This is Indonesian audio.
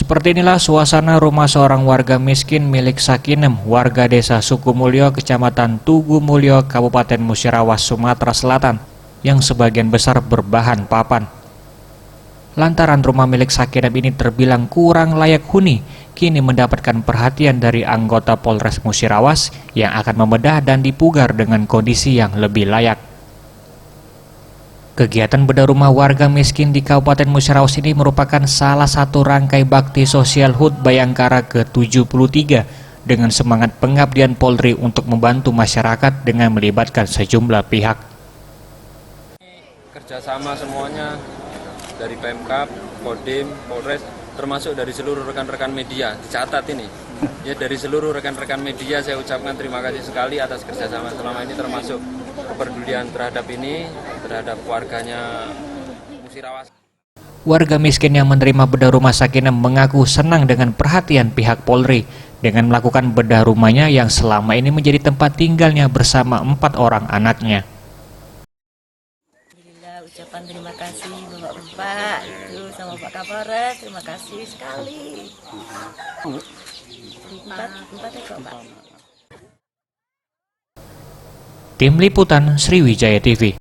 Seperti inilah suasana rumah seorang warga miskin milik Sakinem, warga desa Sukumulyo, kecamatan Tugu Mulyo, Kabupaten Musirawas, Sumatera Selatan, yang sebagian besar berbahan papan. Lantaran rumah milik Sakinem ini terbilang kurang layak huni, kini mendapatkan perhatian dari anggota Polres Musirawas yang akan membedah dan dipugar dengan kondisi yang lebih layak. Kegiatan bedah rumah warga miskin di Kabupaten Musirawas ini merupakan salah satu rangkai bakti sosial HUT Bayangkara ke-73 dengan semangat pengabdian Polri untuk membantu masyarakat dengan melibatkan sejumlah pihak. Kerjasama semuanya dari Pemkab, Kodim, Polres, termasuk dari seluruh rekan-rekan media, dicatat ini. Ya, dari seluruh rekan-rekan media saya ucapkan terima kasih sekali atas kerjasama selama ini, termasuk kepedulian terhadap warganya Musirawas. Warga miskin yang menerima bedah rumah Sakinem mengaku senang dengan perhatian pihak Polri dengan melakukan bedah rumahnya yang selama ini menjadi tempat tinggalnya bersama 4 orang anaknya. Alhamdulillah, ucapan terima kasih Bapak itu sama Pak Kapolres, terima kasih sekali. Empat ekor Pak. Tim Liputan Sriwijaya TV.